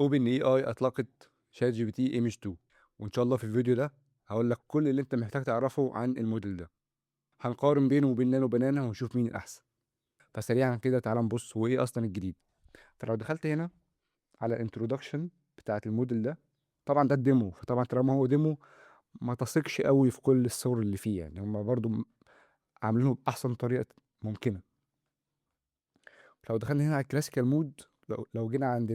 اوبن اي اي اطلقت شات جي بي تي ايمج 2، وان شاء الله في الفيديو ده هقول لك كل اللي انت محتاج تعرفه عن الموديل ده. هنقارن بينه وبين نانو بنانا ونشوف مين الاحسن. فسريعا كده تعال نبص هو ايه اصلا الجديد. فلو دخلت هنا على الانترودكشن بتاعت الموديل ده، طبعا ده الديمو، فطبعا طالما هو ديمو ما تثقش قوي في كل الصور اللي فيه، يعني هم برضو عاملينه باحسن طريقه ممكنه. لو دخلنا هنا على الكلاسيكال مود، لو جينا عند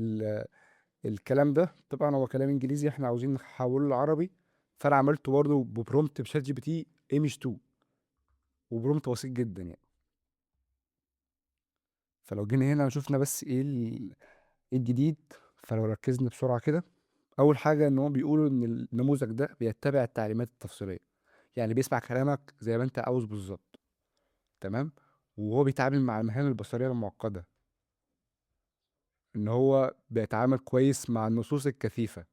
الكلام ده، طبعا هو كلام انجليزي احنا عاوزين نحوله لعربي، فانا عملته برضه ببرومت بشات جي بي تي ايمج 2، وبرومت بسيط جدا يعني. فلو جينا هنا شفنا بس ايه إيه الجديد. فلو ركزنا بسرعه كده، اول حاجه ان هم بيقولوا ان النموذج ده بيتبع التعليمات التفصيليه، يعني بيسمع كلامك زي ما انت عاوز بالظبط. تمام. وهو بيتعامل مع المهام البصريه المعقده، ان هو بيتعامل كويس مع النصوص الكثيفه،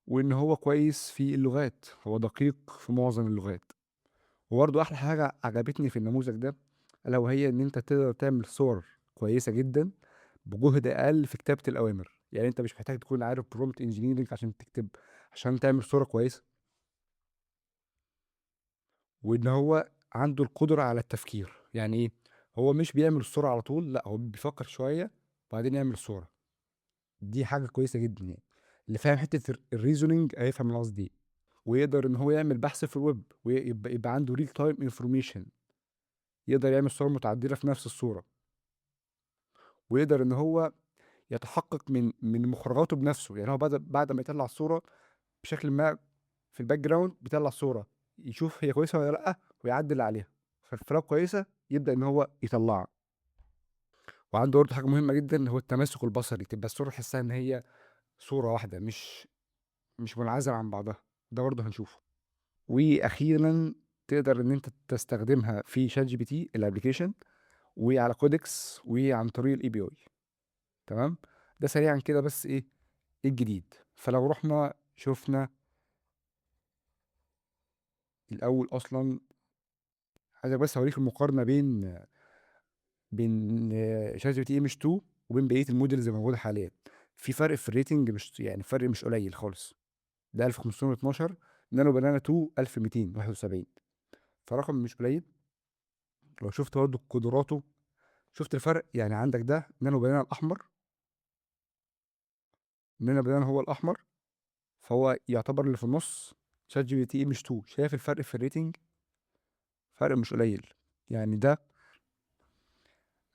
وان هو كويس في اللغات، هو دقيق في معظم اللغات. وبرضه احلى حاجه عجبتني في النموذج ده الا وهي ان انت تقدر تعمل صور كويسه جدا بجهد اقل في كتابه الاوامر. يعني انت مش محتاج تكون عارف برومت انجينيرنج عشان تكتب، عشان تعمل صوره كويسه. وان هو عنده القدره على التفكير. يعني ايه؟ هو مش بيعمل الصوره على طول، لا هو بيفكر شويه وبعدين يعمل الصوره. دي حاجه كويسه جدا يعني. اللي فاهم حته الريزونينج هيفهم أنا قصدي ايه. ويقدر ان هو يعمل بحث في الويب ويبقى عنده ريل تايم انفورميشن، يقدر يعمل صور متعدله في نفس الصوره. ويقدر ان هو يتحقق من مخرجاته بنفسه. يعني هو بعد ما يطلع الصوره بشكل ما في الباك جراوند، بيطلع صوره يشوف هي كويسه ولا لا ويعدل عليها. فلو كويسه يبدا ان هو يطلعها. وعنده برضه حاجه مهمه جدا، هو التماسك البصري، تبقى الصوره تحسها ان هي صوره واحده، مش منعزله عن بعضها. ده برضه هنشوفه. واخيرا تقدر ان انت تستخدمها في شات جي بي تي الابلكيشن، وعلى كودكس، وعن طريق الاي بي اي. تمام. ده سريعا كده بس ايه الجديد. فلو رحنا شفنا الاول اصلا، عايزك بس اوريك المقارنه بين شات جي بي تي ام 2 وبين بقيه الموديلز الموجوده حاليا. في فرق في الريتنج، مش يعني فرق مش قليل خالص. ده 1512، نانو بنانا 2 1271. فرقم مش قليل. لو شفت برضه قدراته، شفت الفرق؟ يعني عندك ده نانو بنانا الاحمر، نانو بنانا هو الاحمر، فهو يعتبر اللي في النص شات جي بي تي ام 2. شايف الفرق في الريتنج؟ فرق مش قليل يعني. ده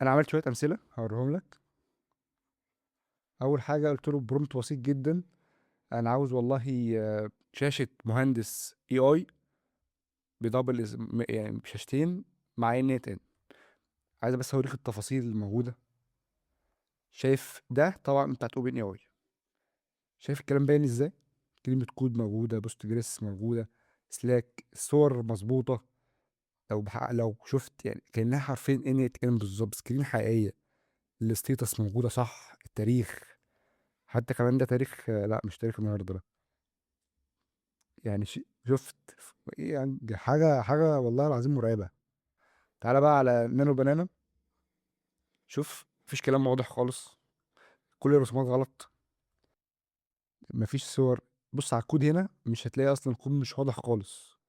انا عملت شويه امثله هوريهم لك. اول حاجه قلت له برومت بسيط جدا، انا عاوز والله شاشه مهندس اي اي بدبل يعني بشاشتين مع ان ات ان. عايز بس اوريك التفاصيل الموجوده. شايف ده طبعا بتاعت اوبن اي اي؟ شايف الكلام باين ازاي؟ كلمه كود موجوده، بوست جريس موجوده، سلاك، الصور مظبوطه. لو شفت يعني كانها حرفين ان ات ان بالظبط، سكرين حقيقيه. الستيتس موجوده صح، التاريخ حتى كمان ده تاريخ، لا مش تاريخ النهارده ده. يعني شفت ايه يعني؟ دي حاجه والله العظيم مرعبه. تعالى بقى على نانو بنانا. شوف مفيش كلام واضح خالص، كل الرسومات غلط، مفيش صور. بص على الكود هنا مش هتلاقي اصلا الكود مش واضح خالص.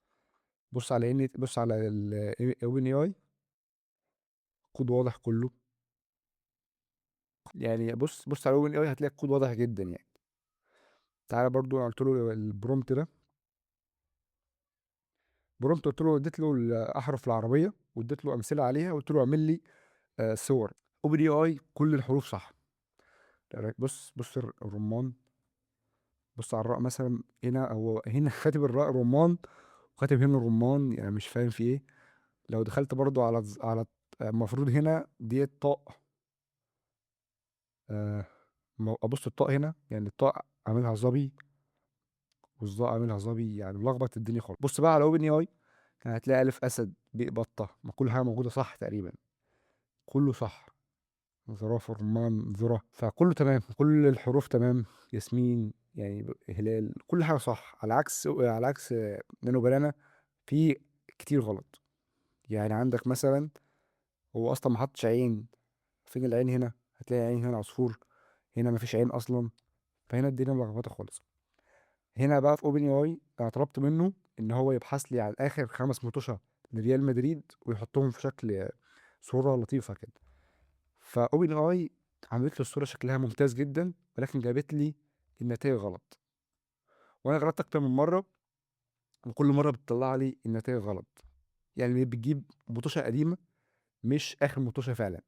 بص على الاوبن اي اي، كود واضح كله. يعني بص على الاوبن اي اي هتلاقي الكود واضح جدا يعني. تعالى برضو أنا قلت له البرومت ده، برومت قلت له، اديت له الاحرف العربيه واديت له امثله عليها وقلت له اعمل لي صور. اوبن اي اي كل الحروف صح. بص الرمان. بص على الراء مثلا، هنا هو هنا كاتب الراء رمان، وكاتب هنا رمان، يعني مش فاهم في ايه. لو دخلت برضو على المفروض هنا دي الطاء. آه ابص الطاء هنا، يعني الطاء عاملها ظبي والظاء عاملها ظبي، يعني ملخبط الدنيا خالص. بص بقى على اوبن اي اي، هتلاقي الف اسد ب بطه، ما كل حاجه موجوده صح تقريبا، كله صح. زرافه، رمان، ذره، فكله تمام، كل الحروف تمام. ياسمين يعني هلال، كل حاجه صح. على عكس نانو بنانا، في كتير غلط. يعني عندك مثلا هو اصلا ما حطش عين. فين العين هنا؟ هتلاقي عين هنا عصفور، هنا ما فيش عين اصلا. فهنا الدنيا ملخبطه خالص. هنا بقى في اوبن اي اي انا طلبت منه ان هو يبحث لي عن اخر 5 مطوشه لريال مدريد ويحطهم في شكل صوره لطيفه كده. فاوبن اي عملت لي الصوره شكلها ممتاز جدا، ولكن جابت لي النتائج غلط. وانا غلطت اكتر من مره، وكل مره بتطلع لي النتائج غلط. يعني بتجيب مطوشه قديمه مش اخر مطوشه فعلا،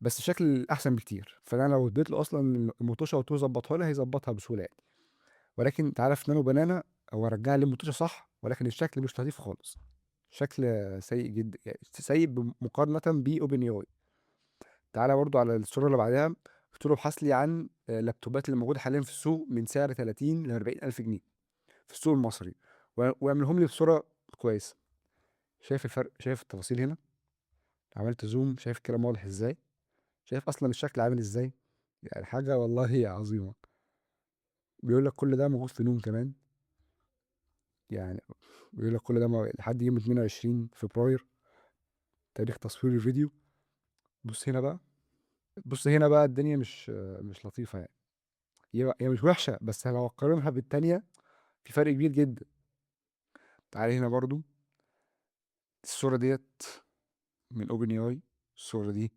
بس الشكل احسن بكتير. فانا لو اديت له اصلا المطوشه وقلت له ظبطها لي هيظبطها بسهوله يعني. ولكن تعالى في نانو بنانا هو رجع لي المطوشه صح، ولكن الشكل مش لطيف خالص. شكل سيء جدا يعني، سيء مقارنه باوبن اي اي. تعالى برضو على الصوره اللي بعدها، قلت له ابحث لي عن اللابتوبات اللي موجوده حاليا في السوق من سعر 30 ل 40 الف جنيه في السوق المصري، واعملهم لي بصوره كويسه. شايف الفرق؟ شايف التفاصيل هنا؟ عملت زوم، شايف الكلام واضح ازاي؟ شايف اصلا الشكل عامل ازاي؟ يعني حاجه والله هي عظيمه. بيقول لك كل ده موجود في نون كمان. يعني بيقول لك كل ده لحد يوم 22 فبراير تاريخ تصوير الفيديو. بص هنا بقى، بص هنا بقى الدنيا مش لطيفه يعني. هي مش وحشه، بس لو اقارنها بالتانيه في فرق كبير جدا. تعالى هنا برضو، الصوره ديت من اوبن اي اي، الصوره دي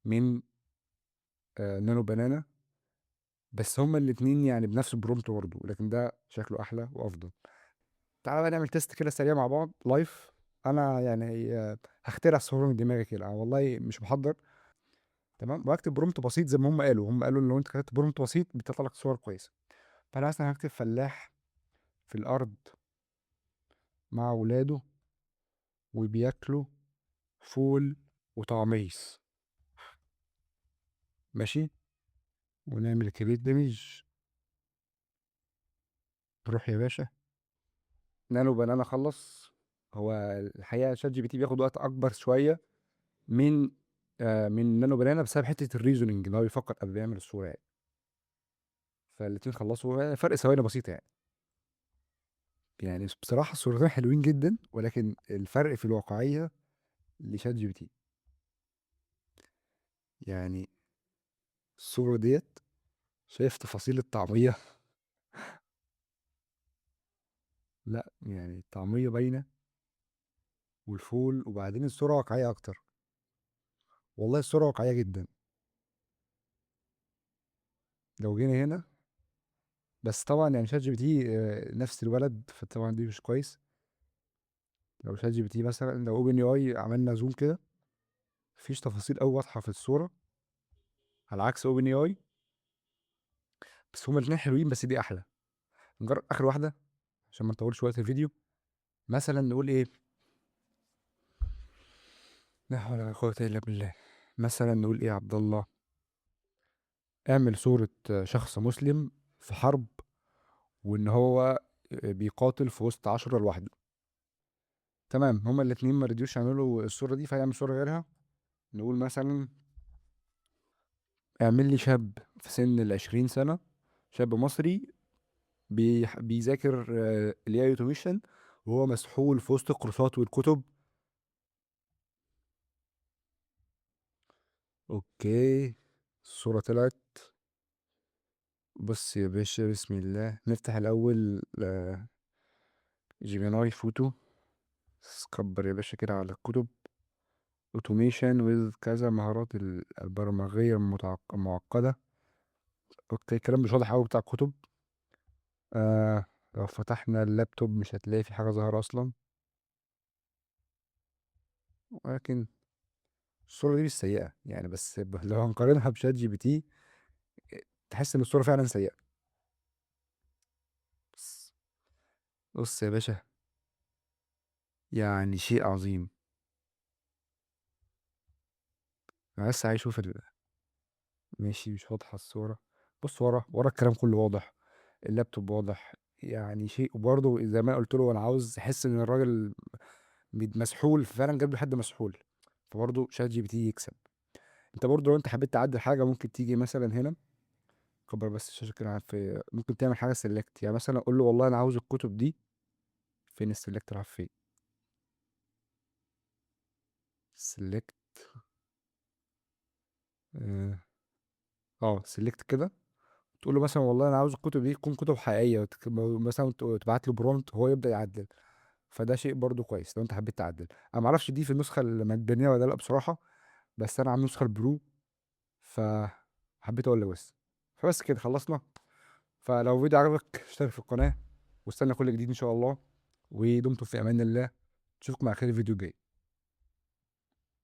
من نانو بنانا. بس هما الاتنين يعني بنفس البرومت برضه، لكن ده شكله احلى وافضل. تعالى بقى نعمل تيست كده سريع مع بعض لايف. انا يعني هخترع الصورة من دماغي كده، أنا والله مش محضر. تمام، واكتب برومت بسيط زي ما هم قالوا ان لو انت كتبت برومت بسيط بتطلع لك صور كويسه. فانا مثلا هكتب فلاح في الارض مع ولاده وبياكلوا فول وطعميس. ماشي، ونعمل كريت دمج. روح يا باشا. نانو بنانا خلص. هو الحقيقه شات جي بي تي بياخد وقت اكبر شويه من من نانو بنانا بسبب حته الريزوننج اللي هو بيفكر قبل ما يعمل الصوره يعني. فالاتنين خلصوا فرق ثواني بسيطه يعني. يعني بصراحه الصورتين حلوين جدا، ولكن الفرق في الواقعيه لشات جي بي تي. يعني الصوره ديت، شايف تفاصيل الطعميه؟ لا يعني الطعميه باينه والفول، وبعدين الصوره واقعيه اكتر. والله الصوره واقعيه جدا. لو جينا هنا، بس طبعا يعني شات جي بي تي نفس الولد، فطبعا دي مش كويس. لو شات جي بي تي مثلا، لو اوبن اي اي عملنا زوم كده، مفيش تفاصيل قوي واضحه في الصوره على عكس اوبن اي اي. بس هما الاتنين حلوين، بس دي احلى. نجرب اخر واحده عشان ما نطولش وقت الفيديو. مثلا نقول ايه؟ لا حول ولا قوه الا بالله. مثلا نقول ايه يا عبد الله؟ اعمل صوره شخص مسلم في حرب، وان هو بيقاتل في وسط 10 لوحده. تمام، هما الاتنين ما رضيوش يعملوا الصوره دي، فيعمل صوره غيرها. نقول مثلا اعمل لي شاب في سن ال20 سنة، شاب مصري بيذاكر الاي اوتوميشن، وهو مسحول في وسط الكورسات والكتب. اوكي، الصورة طلعت. بص يا باشا، بسم الله نفتح الأول جيميناي فوتو. سكبر يا باشا كده على الكتب. اوتوميشن ويز كذا، مهارات البرمجية المعقدة. اوكي، الكلام مش واضح أوي بتاع الكتب. لو فتحنا اللابتوب مش هتلاقي في حاجة ظاهرة أصلا، ولكن الصورة دي مش سيئة يعني. بس لو هنقارنها بشات جي بي تي تحس ان الصورة فعلا سيئة. بس بص يا باشا، يعني شيء عظيم. انا لسه عايز اشوف ماشي، مش واضحة الصورة. بص ورا الكلام كله واضح، اللابتوب واضح. يعني شيء، وبرضه زي ما قلت له انا عاوز احس ان الراجل مسحول، فعلا جاب له حد مسحول. فبرضه شات جي بي تي يكسب. انت برضه لو انت حبيت تعدل حاجة ممكن تيجي مثلا هنا، كبر بس الشاشة كده، في ممكن تعمل حاجة سيلكت. يعني مثلا اقول له والله انا عاوز الكتب دي. فين السلكت؟ راح فين السلكت؟ اه سلكت كده. تقول له مثلًا والله أنا عاوز الكتب دي تكون كتب حقيقية، مثلًا تبعت له prompt هو يبدأ يعدل، فده شيء برضه كويس لو أنت حبيت تعدل. أنا ما أعرفش دي في النسخة المجانية والّا لأ بصراحة، بس أنا عامل النسخة الPro، فحبيت أقول لك بس. فبس كده خلصنا. فلو الفيديو عجبك اشترك في القناة، واستنى كل جديد إن شاء الله، ودمتم في أمان الله. أشوفكم على خير الفيديو الجاي.